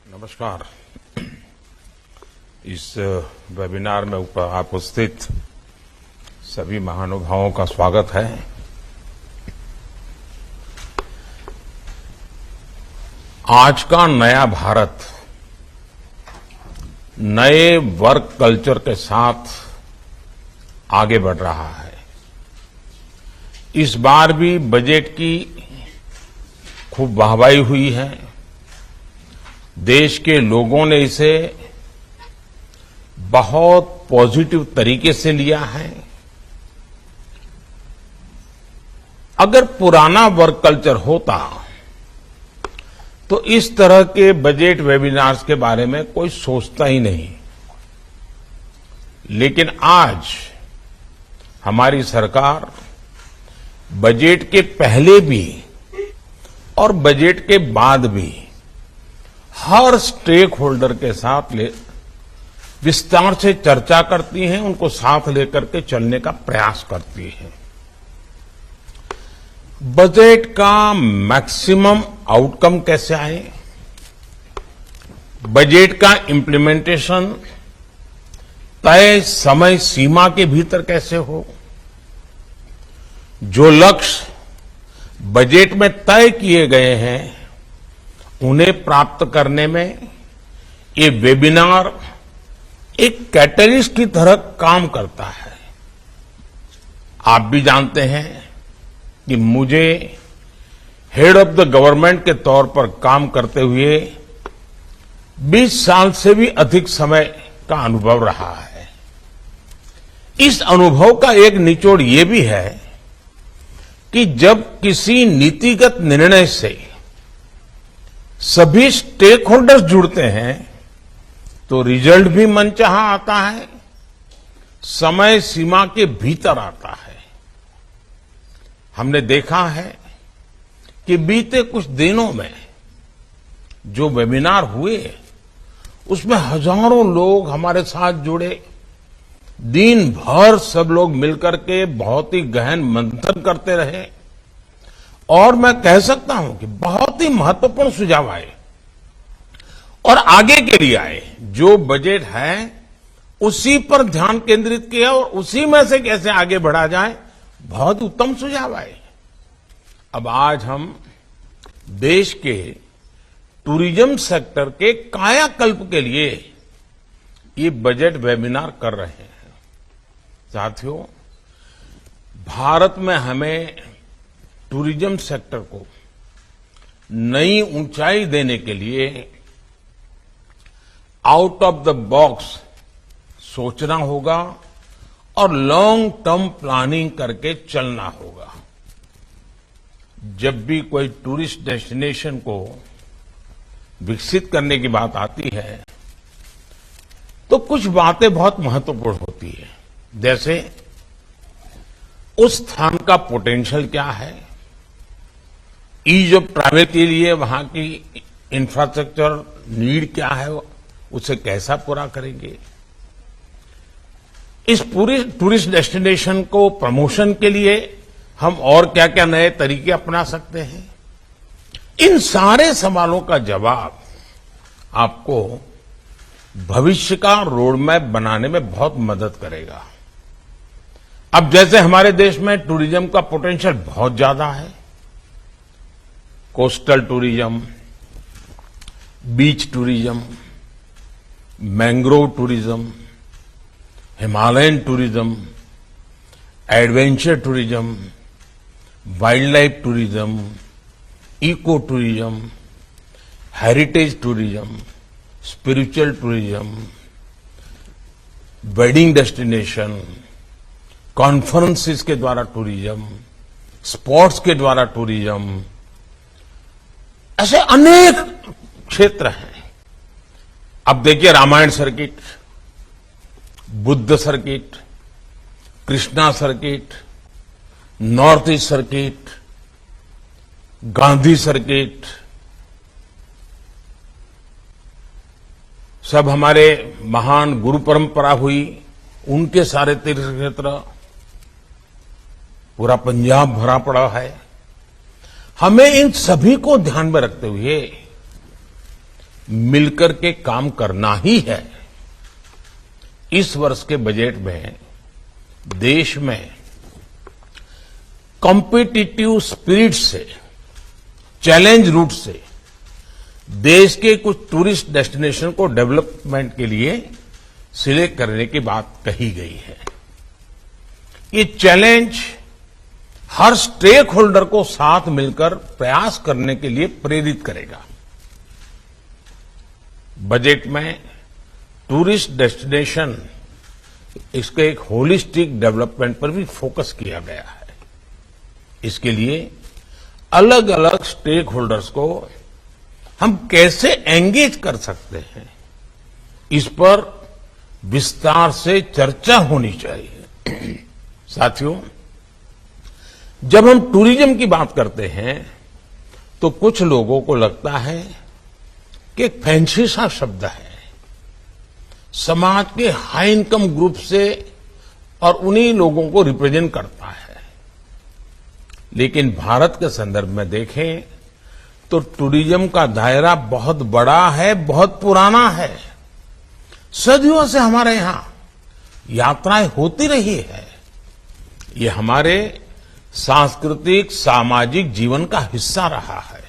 नमस्कार। इस वेबिनार में उपस्थित सभी महानुभावों का स्वागत है। आज का नया भारत नए वर्क कल्चर के साथ आगे बढ़ रहा है। इस बार भी बजट की खूब वाहवाही हुई है। देश के लोगों ने इसे बहुत पॉजिटिव तरीके से लिया है। अगर पुराना वर्क कल्चर होता तो इस तरह के बजट वेबिनार्स के बारे में कोई सोचता ही नहीं। लेकिन आज हमारी सरकार बजट के पहले भी और बजट के बाद भी हर स्टेक होल्डर के साथ विस्तार से चर्चा करती हैं, उनको साथ लेकर के चलने का प्रयास करती हैं। बजट का मैक्सिमम आउटकम कैसे आए, बजट का इम्प्लीमेंटेशन तय समय सीमा के भीतर कैसे हो, जो लक्ष्य बजट में तय किए गए हैं उन्हें प्राप्त करने में ये वेबिनार एक कैटलिस्ट की तरह काम करता है। आप भी जानते हैं कि मुझे हेड ऑफ द गवर्नमेंट के तौर पर काम करते हुए 20 साल से भी अधिक समय का अनुभव रहा है। इस अनुभव का एक निचोड़ ये भी है कि जब किसी नीतिगत निर्णय से सभी स्टेक होल्डर्स जुड़ते हैं तो रिजल्ट भी मनचाहा आता है, समय सीमा के भीतर आता है। हमने देखा है कि बीते कुछ दिनों में जो वेबिनार हुए उसमें हजारों लोग हमारे साथ जुड़े। दिन भर सब लोग मिलकर के बहुत ही गहन मंथन करते रहे और मैं कह सकता हूं कि बहुत ही महत्वपूर्ण सुझाव आए और आगे के लिए आए। जो बजट है उसी पर ध्यान केंद्रित किया और उसी में से कैसे आगे बढ़ा जाए, बहुत उत्तम सुझाव आए। अब आज हम देश के टूरिज्म सेक्टर के कायाकल्प के लिए ये बजट वेबिनार कर रहे हैं। साथियों, भारत में हमें टूरिज्म सेक्टर को नई ऊंचाई देने के लिए आउट ऑफ द बॉक्स सोचना होगा और लॉन्ग टर्म प्लानिंग करके चलना होगा। जब भी कोई टूरिस्ट डेस्टिनेशन को विकसित करने की बात आती है तो कुछ बातें बहुत महत्वपूर्ण होती है। जैसे उस स्थान का पोटेंशियल क्या है, ईज ऑफ ट्रैवल के लिए वहां की इंफ्रास्ट्रक्चर नीड क्या है, उसे कैसा पूरा करेंगे। इस पूरी टूरिस्ट डेस्टिनेशन को प्रमोशन के लिए हम और क्या क्या नए तरीके अपना सकते हैं। इन सारे सवालों का जवाब आपको भविष्य का रोड मैप बनाने में बहुत मदद करेगा। अब जैसे हमारे देश में टूरिज्म का पोटेंशियल बहुत ज्यादा है। Coastal tourism, beach tourism, mangrove tourism, Himalayan tourism, adventure tourism, wildlife tourism, eco tourism, heritage tourism, spiritual tourism, wedding destination, conferences के द्वारा टूरिज्म, स्पोर्ट्स के द्वारा टूरिज्म, ऐसे अनेक क्षेत्र हैं। अब देखिए, Ramayan circuit, Buddha circuit, Krishna circuit, north east circuit, Gandhi circuit, सब हमारे महान गुरु परंपरा हुई, उनके सारे तीर्थ क्षेत्र, पूरा पंजाब भरा पड़ा है। हमें इन सभी को ध्यान में रखते हुए मिलकर के काम करना ही है। इस वर्ष के बजट में देश में कॉम्पिटिटिव स्पिरिट से, चैलेंज रूट से देश के कुछ टूरिस्ट डेस्टिनेशन को डेवलपमेंट के लिए सिलेक्ट करने की बात कही गई है। ये चैलेंज हर स्टेक होल्डर को साथ मिलकर प्रयास करने के लिए प्रेरित करेगा। बजट में टूरिस्ट डेस्टिनेशन, इसके एक होलिस्टिक डेवलपमेंट पर भी फोकस किया गया है। इसके लिए अलग अलग स्टेक होल्डर्स को हम कैसे एंगेज कर सकते हैं, इस पर विस्तार से चर्चा होनी चाहिए। साथियों, जब हम टूरिज्म की बात करते हैं तो कुछ लोगों को लगता है कि एक फैंसी सा शब्द है, समाज के हाई इनकम ग्रुप से और उन्हीं लोगों को रिप्रेजेंट करता है। लेकिन भारत के संदर्भ में देखें तो टूरिज्म का दायरा बहुत बड़ा है, बहुत पुराना है। सदियों से हमारे यहां यात्राएं होती रही है। ये हमारे सांस्कृतिक, सामाजिक जीवन का हिस्सा रहा है,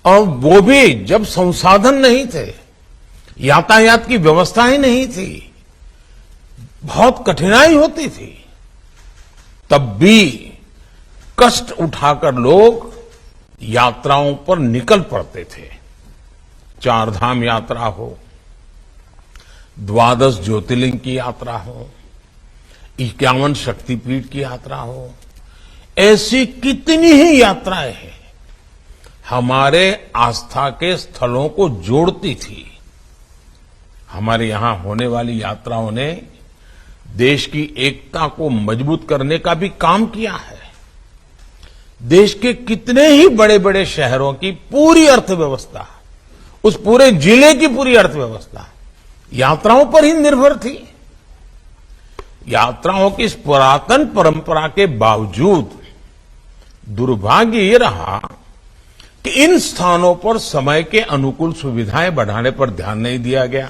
और वो भी जब संसाधन नहीं थे, यातायात की व्यवस्था ही नहीं थी, बहुत कठिनाई होती थी, तब भी कष्ट उठाकर लोग यात्राओं पर निकल पड़ते थे। 4 धाम यात्रा हो, 12 ज्योतिर्लिंग की यात्रा हो, 51 शक्तिपीठ की यात्रा हो, ऐसी कितनी ही यात्राएं हैं हमारे आस्था के स्थलों को जोड़ती थी। हमारे यहां होने वाली यात्राओं ने देश की एकता को मजबूत करने का भी काम किया है। देश के कितने ही बड़े बड़े शहरों की पूरी अर्थव्यवस्था, उस पूरे जिले की पूरी अर्थव्यवस्था यात्राओं पर ही निर्भर थी। यात्राओं की इस पुरातन परंपरा के बावजूद दुर्भाग्य ये रहा कि इन स्थानों पर समय के अनुकूल सुविधाएं बढ़ाने पर ध्यान नहीं दिया गया।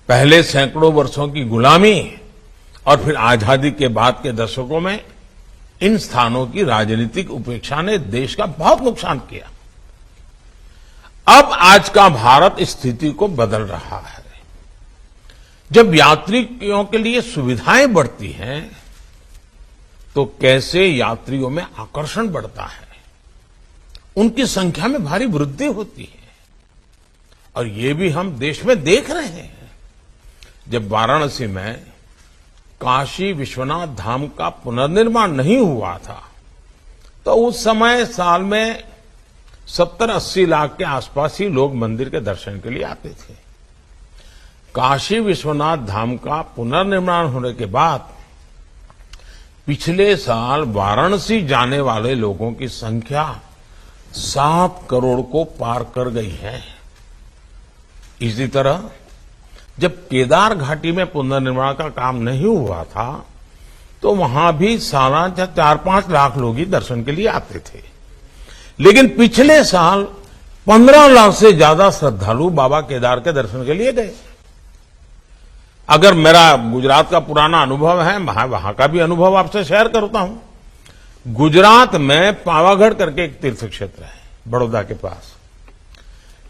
पहले सैकड़ों वर्षों की गुलामी और फिर आजादी के बाद के दशकों में इन स्थानों की राजनीतिक उपेक्षा ने देश का बहुत नुकसान किया। अब आज का भारत इस स्थिति को बदल रहा है। जब यात्रियों के लिए सुविधाएं बढ़ती हैं तो कैसे यात्रियों में आकर्षण बढ़ता है, उनकी संख्या में भारी वृद्धि होती है। और ये भी हम देश में देख रहे हैं। जब वाराणसी में काशी विश्वनाथ धाम का पुनर्निर्माण नहीं हुआ था तो उस समय साल में 70-80 लाख के आसपास ही लोग मंदिर के दर्शन के लिए आते थे। काशी विश्वनाथ धाम का पुनर्निर्माण होने के बाद पिछले साल वाराणसी जाने वाले लोगों की संख्या 7 करोड़ को पार कर गई है। इसी तरह जब केदार घाटी में पुनर्निर्माण का काम नहीं हुआ था तो वहां भी सालाना 4-5 लाख लोग ही दर्शन के लिए आते थे। लेकिन पिछले साल 15 लाख से ज्यादा श्रद्धालु बाबा केदार के दर्शन के लिए गए। अगर मेरा गुजरात का पुराना अनुभव है, वहां का भी अनुभव आपसे शेयर करता हूं। गुजरात में पावागढ़ करके एक तीर्थ क्षेत्र है बड़ौदा के पास।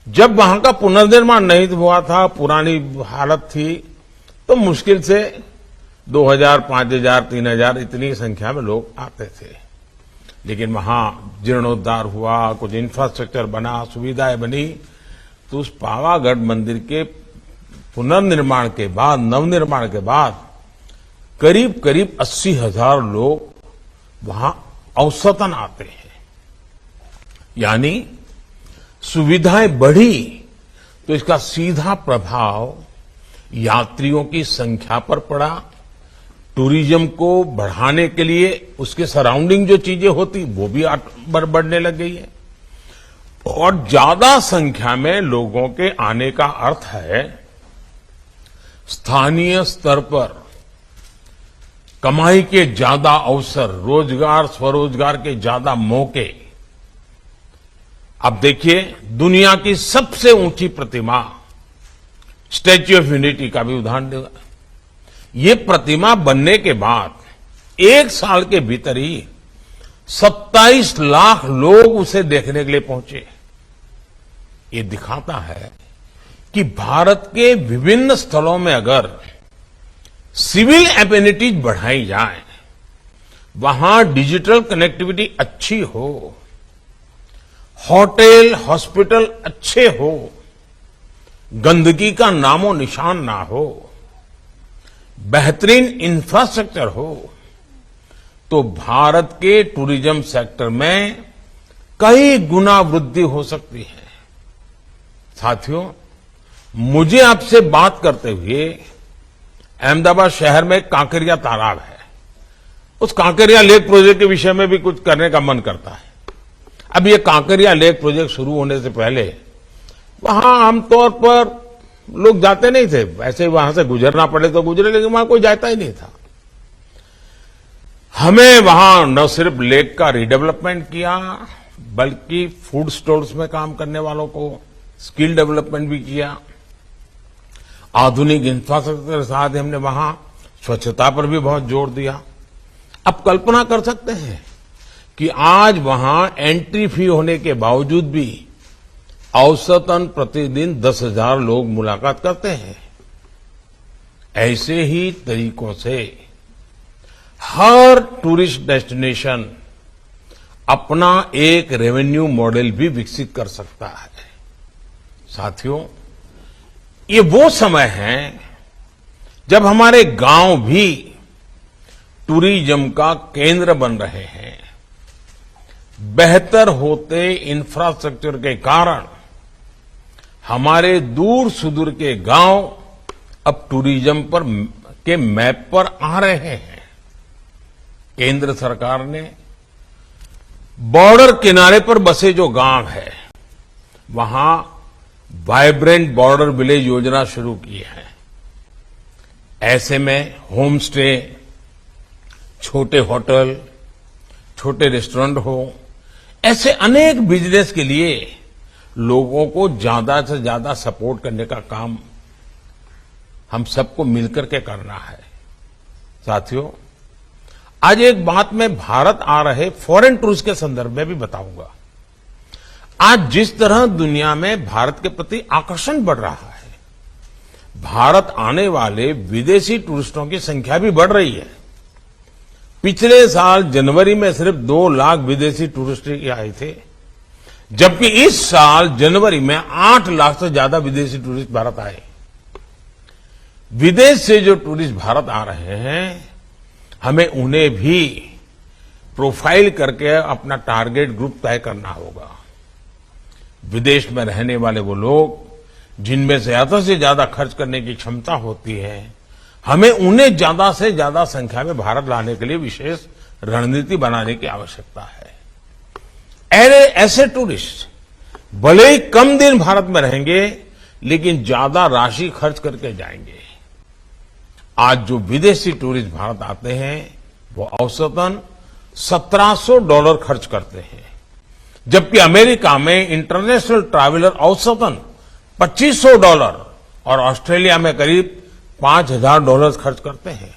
जब वहां का पुनर्निर्माण नहीं हुआ था, पुरानी हालत थी, तो मुश्किल से 2000, 5000, 3000 इतनी संख्या में लोग आते थे। लेकिन वहां जीर्णोद्धार हुआ, कुछ इंफ्रास्ट्रक्चर बना, सुविधाएं बनी, तो उस पावागढ़ मंदिर के पुनर्निर्माण के बाद, नवनिर्माण के बाद करीब करीब 80,000 लोग वहां औसतन आते हैं। यानी सुविधाएं बढ़ी तो इसका सीधा प्रभाव यात्रियों की संख्या पर पड़ा। टूरिज्म को बढ़ाने के लिए उसके सराउंडिंग जो चीजें होती वो भी बढ़ने लग गई है। और ज्यादा संख्या में लोगों के आने का अर्थ है स्थानीय स्तर पर कमाई के ज्यादा अवसर, रोजगार, स्वरोजगार के ज्यादा मौके। अब देखिए, दुनिया की सबसे ऊंची प्रतिमा स्टैच्यू ऑफ यूनिटी का भी उदाहरण देगा। ये प्रतिमा बनने के बाद 1 साल के भीतर ही 27 लाख लोग उसे देखने के लिए पहुंचे। ये दिखाता है कि भारत के विभिन्न स्थलों में अगर सिविल एमेनिटीज बढ़ाई जाए, वहां डिजिटल कनेक्टिविटी अच्छी हो, होटल हॉस्पिटल अच्छे हो, गंदगी का नामो निशान ना हो, बेहतरीन इंफ्रास्ट्रक्चर हो, तो भारत के टूरिज्म सेक्टर में कई गुना वृद्धि हो सकती है। साथियों, मुझे आपसे बात करते हुए अहमदाबाद शहर में कांकरिया तालाब है, उस कांकरिया लेक प्रोजेक्ट के विषय में भी कुछ करने का मन करता है। अब ये कांकरिया लेक प्रोजेक्ट शुरू होने से पहले वहां आमतौर पर लोग जाते नहीं थे, वैसे वहां से गुजरना पड़े तो गुजरे, लेकिन वहां कोई जाता ही नहीं था। हमें वहां न सिर्फ लेक का रिडेवलपमेंट किया, बल्कि फूड स्टोर्स में काम करने वालों को स्किल डेवलपमेंट भी किया। आधुनिक इंफ्रास्ट्रक्चर के साथ हमने वहां स्वच्छता पर भी बहुत जोर दिया। अब कल्पना कर सकते हैं कि आज वहां एंट्री फी होने के बावजूद भी औसतन प्रतिदिन 10,000 लोग मुलाकात करते हैं। ऐसे ही तरीकों से हर टूरिस्ट डेस्टिनेशन अपना एक रेवेन्यू मॉडल भी विकसित कर सकता है। साथियों, ये वो समय है जब हमारे गांव भी टूरिज्म का केंद्र बन रहे हैं। बेहतर होते इंफ्रास्ट्रक्चर के कारण हमारे दूर सुदूर के गांव अब टूरिज्म पर के मैप पर आ रहे हैं। केंद्र सरकार ने बॉर्डर किनारे पर बसे जो गांव है, वहां वाइब्रेंट बॉर्डर विलेज योजना शुरू की है। ऐसे में होम स्टे, छोटे होटल, छोटे रेस्टोरेंट हो, ऐसे अनेक बिजनेस के लिए लोगों को ज्यादा से ज्यादा सपोर्ट करने का काम हम सबको मिलकर के करना है। साथियों, आज एक बात मैं भारत आ रहे फॉरेन टूरिस्ट के संदर्भ में भी बताऊंगा। आज जिस तरह दुनिया में भारत के प्रति आकर्षण बढ़ रहा है, भारत आने वाले विदेशी टूरिस्टों की संख्या भी बढ़ रही है। पिछले साल जनवरी में सिर्फ 2 लाख विदेशी टूरिस्ट आए थे, जबकि इस साल जनवरी में 8 लाख से ज्यादा विदेशी टूरिस्ट भारत आए। विदेश से जो टूरिस्ट भारत आ रहे हैं, हमें उन्हें भी प्रोफाइल करके अपना टारगेट ग्रुप तय करना होगा। विदेश में रहने वाले वो लोग जिनमें ज्यादा से ज्यादा खर्च करने की क्षमता होती है, हमें उन्हें ज्यादा से ज्यादा संख्या में भारत लाने के लिए विशेष रणनीति बनाने की आवश्यकता है। ऐसे टूरिस्ट भले ही कम दिन भारत में रहेंगे, लेकिन ज्यादा राशि खर्च करके जाएंगे। आज जो विदेशी टूरिस्ट भारत आते हैं, वो औसतन $1,700 खर्च करते हैं, जबकि अमेरिका में इंटरनेशनल ट्रैवलर औसतन $2,500 और ऑस्ट्रेलिया में करीब $5,000 खर्च करते हैं।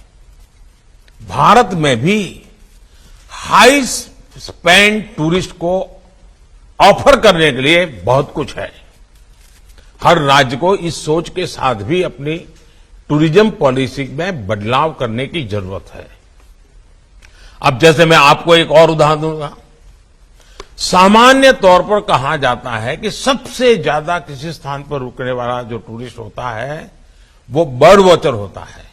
भारत में भी हाई स्पेंड टूरिस्ट को ऑफर करने के लिए बहुत कुछ है। हर राज्य को इस सोच के साथ भी अपनी टूरिज्म पॉलिसी में बदलाव करने की जरूरत है। अब जैसे मैं आपको एक और उदाहरण दूंगा। सामान्य तौर पर कहा जाता है कि सबसे ज्यादा किसी स्थान पर रुकने वाला जो टूरिस्ट होता है, वो बर्ड वॉचर होता है।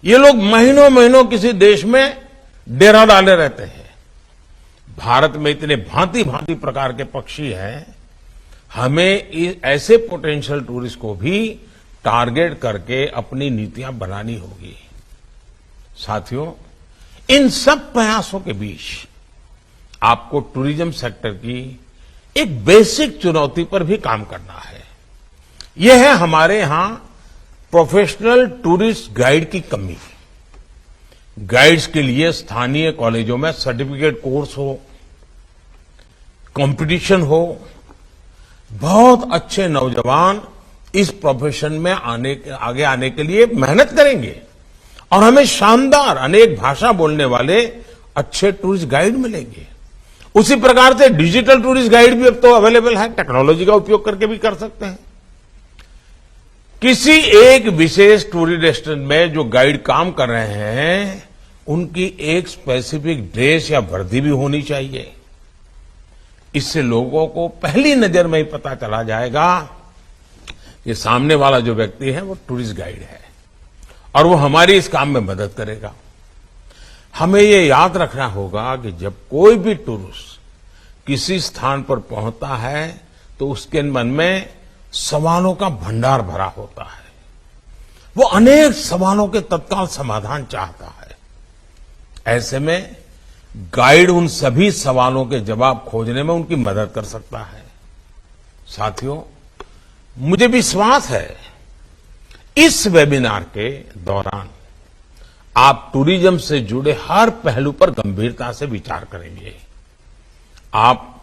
ये लोग महीनों महीनों किसी देश में डेरा डाले रहते हैं। भारत में इतने भांति भांति प्रकार के पक्षी हैं, हमें ऐसे पोटेंशियल टूरिस्ट को भी टारगेट करके अपनी नीतियां बनानी होगी। साथियों, इन सब प्रयासों के बीच आपको टूरिज्म सेक्टर की एक बेसिक चुनौती पर भी काम करना है। यह है हमारे यहां प्रोफेशनल टूरिस्ट गाइड की कमी। गाइड्स के लिए स्थानीय कॉलेजों में सर्टिफिकेट कोर्स हो, कंपटीशन हो, बहुत अच्छे नौजवान इस प्रोफेशन में आगे आने के लिए मेहनत करेंगे और हमें शानदार अनेक भाषा बोलने वाले अच्छे टूरिस्ट गाइड मिलेंगे। उसी प्रकार से डिजिटल टूरिस्ट गाइड भी अब तो अवेलेबल है, टेक्नोलॉजी का उपयोग करके भी कर सकते हैं। किसी एक विशेष टूरिस्ट डेस्टिनेशन में जो गाइड काम कर रहे हैं, उनकी एक स्पेसिफिक ड्रेस या वर्दी भी होनी चाहिए। इससे लोगों को पहली नजर में ही पता चला जाएगा कि सामने वाला जो व्यक्ति है वो टूरिस्ट गाइड है और वो हमारी इस काम में मदद करेगा। हमें ये याद रखना होगा कि जब कोई भी टूरिस्ट किसी स्थान पर पहुंचता है तो उसके मन में सवालों का भंडार भरा होता है। वो अनेक सवालों के तत्काल समाधान चाहता है। ऐसे में गाइड उन सभी सवालों के जवाब खोजने में उनकी मदद कर सकता है। साथियों, मुझे विश्वास है इस वेबिनार के दौरान आप टूरिज्म से जुड़े हर पहलू पर गंभीरता से विचार करेंगे। आप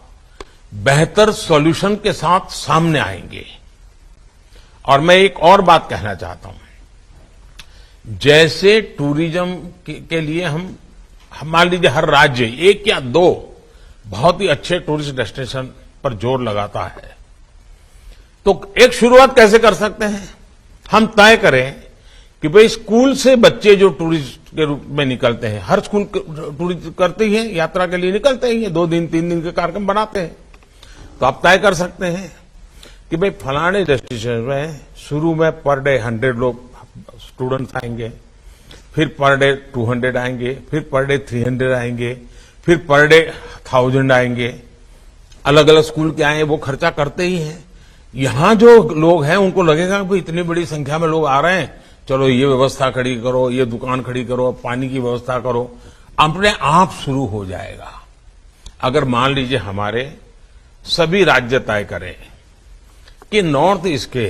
बेहतर सॉल्यूशन के साथ सामने आएंगे। और मैं एक और बात कहना चाहता हूं, जैसे टूरिज्म के लिए हम मान लीजिए हर राज्य एक या दो बहुत ही अच्छे टूरिस्ट डेस्टिनेशन पर जोर लगाता है, तो एक शुरुआत कैसे कर सकते हैं? हम तय करें कि भाई स्कूल से बच्चे जो टूरिस्ट के रूप में निकलते हैं, हर स्कूल टूरिस्ट करते ही है, यात्रा के लिए निकलते ही है, 2 दिन 3 दिन के कार्यक्रम बनाते हैं। तो आप तय कर सकते हैं कि भाई फलाने डेस्टिनेशन में शुरू में पर डे 100 लोग स्टूडेंट्स आएंगे, फिर पर डे 200 आएंगे, फिर पर डे 300 आएंगे, फिर पर डे 1000 आएंगे। अलग अलग स्कूल के आए वो खर्चा करते ही हैं। यहां जो लोग हैं उनको लगेगा कि इतनी बड़ी संख्या में लोग आ रहे हैं, चलो ये व्यवस्था खड़ी करो, ये दुकान खड़ी करो, पानी की व्यवस्था करो, अपने आप शुरू हो जाएगा। अगर मान लीजिए हमारे सभी राज्य तय करें कि नॉर्थ ईस्ट के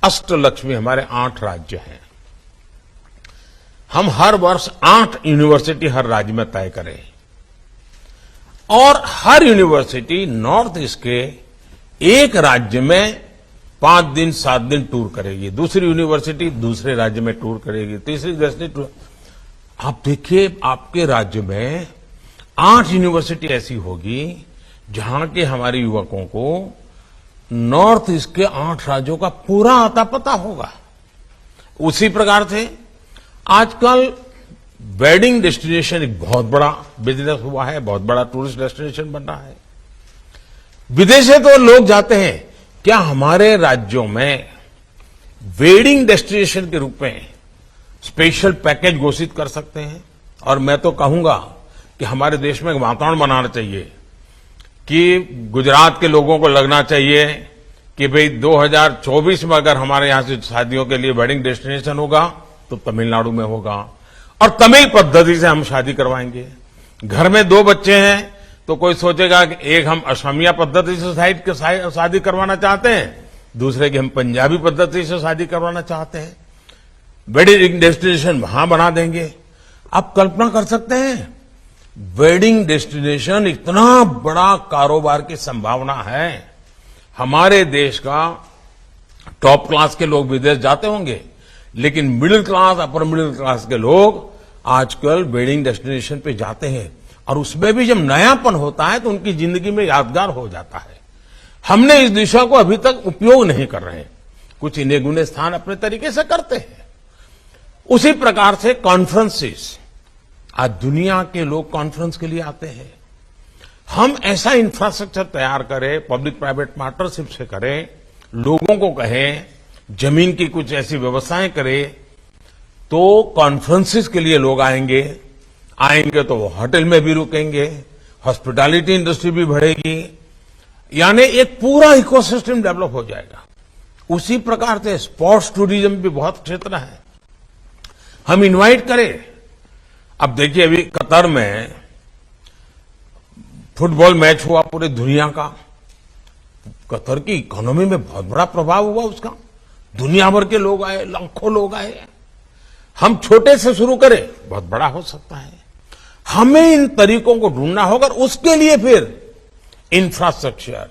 अष्टलक्ष्मी हमारे 8 राज्य हैं, हम हर वर्ष 8 यूनिवर्सिटी हर राज्य में तय करें और हर यूनिवर्सिटी नॉर्थ ईस्ट के एक राज्य में 5 दिन 7 दिन टूर करेगी, दूसरी यूनिवर्सिटी दूसरे राज्य में टूर करेगी, तीसरी यूनिवर्सिटी टूर। आप देखिए आपके राज्य में 8 यूनिवर्सिटी ऐसी होगी जहां के हमारे युवकों को नॉर्थ ईस्ट के 8 राज्यों का पूरा आता पता होगा। उसी प्रकार से आजकल वेडिंग डेस्टिनेशन एक बहुत बड़ा बिजनेस हुआ है, बहुत बड़ा टूरिस्ट डेस्टिनेशन बन रहा है। विदेश से तो लोग जाते हैं, क्या हमारे राज्यों में वेडिंग डेस्टिनेशन के रूप में स्पेशल पैकेज घोषित कर सकते हैं? और मैं तो कहूंगा कि हमारे देश में एक वातावरण बनाना चाहिए कि गुजरात के लोगों को लगना चाहिए कि भाई 2024 में अगर हमारे यहां से शादियों के लिए वेडिंग डेस्टिनेशन होगा तो तमिलनाडु में होगा और तमिल पद्धति से हम शादी करवाएंगे। घर में 2 बच्चे हैं तो कोई सोचेगा कि एक हम असमिया पद्धति से शादी करवाना चाहते हैं, दूसरे की हम पंजाबी पद्धति से शादी करवाना चाहते हैं। वेडिंग डेस्टिनेशन वहां बना देंगे। आप कल्पना कर सकते हैं, वेडिंग डेस्टिनेशन इतना बड़ा कारोबार की संभावना है। हमारे देश का टॉप क्लास के लोग विदेश जाते होंगे, लेकिन middle class, upper middle class के लोग आजकल वेडिंग डेस्टिनेशन पे जाते हैं और उसमें भी जब नयापन होता है तो उनकी जिंदगी में यादगार हो जाता है। हमने इस दिशा को अभी तक उपयोग नहीं कर रहे हैं, कुछ इन्हें गुने स्थान अपने तरीके से करते हैं। उसी प्रकार से कॉन्फ्रेंसेस, आज दुनिया के लोग कॉन्फ्रेंस के लिए आते हैं। हम ऐसा इंफ्रास्ट्रक्चर तैयार करें, पब्लिक प्राइवेट पार्टनरशिप से करें, लोगों को कहें, जमीन की कुछ ऐसी व्यवस्थाएं करें, तो कॉन्फ्रेंसेस के लिए लोग आएंगे तो वो होटल में भी रुकेंगे, हॉस्पिटैलिटी इंडस्ट्री भी बढ़ेगी, यानी एक पूरा इकोसिस्टम डेवलप हो जाएगा। उसी प्रकार से स्पोर्ट्स टूरिज्म भी बहुत क्षेत्र है, हम इनवाइट करें। अब देखिए अभी कतर में फुटबॉल मैच हुआ पूरे दुनिया का, कतर की इकोनॉमी में बहुत बड़ा प्रभाव हुआ उसका, दुनिया भर के लोग आए, लाखों लोग आए। हम छोटे से शुरू करें, बहुत बड़ा हो सकता है। हमें इन तरीकों को ढूंढना होगा, उसके लिए फिर इंफ्रास्ट्रक्चर।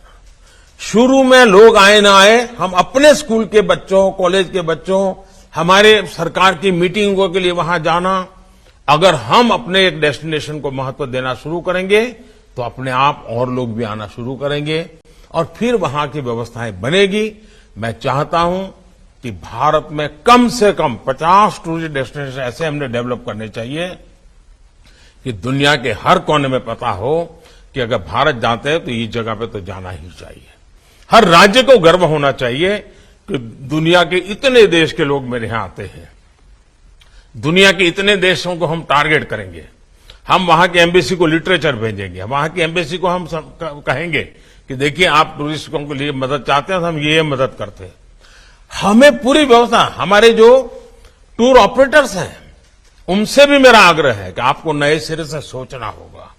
शुरू में लोग आए ना आए, हम अपने स्कूल के बच्चों, कॉलेज के बच्चों, हमारे सरकार की मीटिंगों के लिए वहां जाना, अगर हम अपने एक डेस्टिनेशन को महत्व देना शुरू करेंगे तो अपने आप और लोग भी आना शुरू करेंगे और फिर वहां की व्यवस्थाएं बनेगी। मैं चाहता हूं कि भारत में कम से कम 50 टूरिस्ट डेस्टिनेशन ऐसे हमने डेवलप करने चाहिए कि दुनिया के हर कोने में पता हो कि अगर भारत जाते हैं तो इस जगह पे तो जाना ही चाहिए। हर राज्य को गर्व होना चाहिए कि दुनिया के इतने देश के लोग मेरे यहां आते हैं। दुनिया के इतने देशों को हम टारगेट करेंगे, हम वहां की एम्बेसी को लिटरेचर भेजेंगे, वहां की एम्बेसी को हम कहेंगे कि देखिए आप टूरिस्टों के लिए मदद चाहते हैं तो हम ये मदद करते हैं। हमें पूरी व्यवस्था, हमारे जो टूर ऑपरेटर्स हैं उनसे भी मेरा आग्रह है कि आपको नए सिरे से सोचना होगा।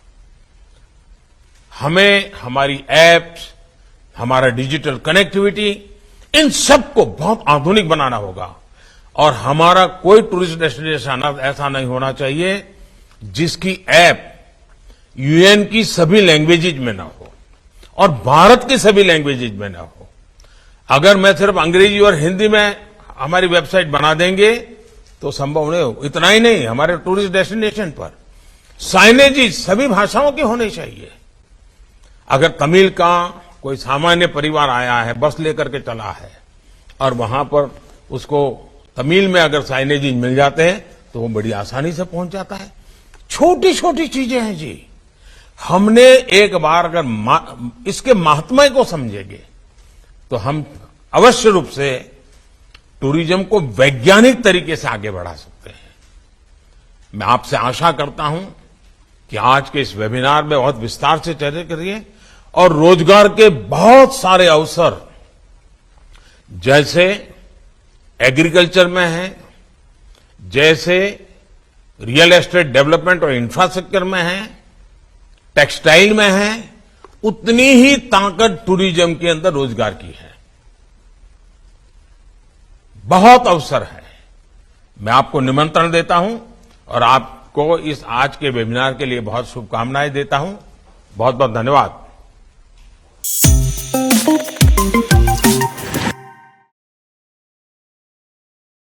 हमें हमारी एप्स, हमारा डिजिटल कनेक्टिविटी, इन सबको बहुत आधुनिक बनाना होगा और हमारा कोई टूरिस्ट डेस्टिनेशन ऐसा नहीं होना चाहिए जिसकी ऐप यूएन की सभी लैंग्वेजेज में ना हो और भारत की सभी लैंग्वेजेज में ना हो। अगर मैं सिर्फ अंग्रेजी और हिंदी में हमारी वेबसाइट बना देंगे तो संभव नहीं हो। इतना ही नहीं, हमारे टूरिस्ट डेस्टिनेशन पर साइनेजेज सभी भाषाओं के होने चाहिए। अगर तमिल का कोई सामान्य परिवार आया है, बस लेकर के चला है और वहां पर उसको तमिल में अगर साइनेजेज मिल जाते हैं तो वो बड़ी आसानी से पहुंच जाता है। छोटी छोटी चीजें हैं जी। हमने एक बार अगर इसके महात्म्य को समझेंगे तो हम अवश्य रूप से टूरिज्म को वैज्ञानिक तरीके से आगे बढ़ा सकते हैं। मैं आपसे आशा करता हूं कि आज के इस वेबिनार में बहुत विस्तार से चर्चा करिए और रोजगार के बहुत सारे अवसर जैसे एग्रीकल्चर में है, जैसे रियल एस्टेट डेवलपमेंट और इंफ्रास्ट्रक्चर में है, टेक्सटाइल में है, उतनी ही ताकत टूरिज्म के अंदर रोजगार की है। बहुत अवसर है। मैं आपको निमंत्रण देता हूं और आपको इस आज के वेबिनार के लिए बहुत शुभकामनाएं देता हूं। बहुत बहुत धन्यवाद।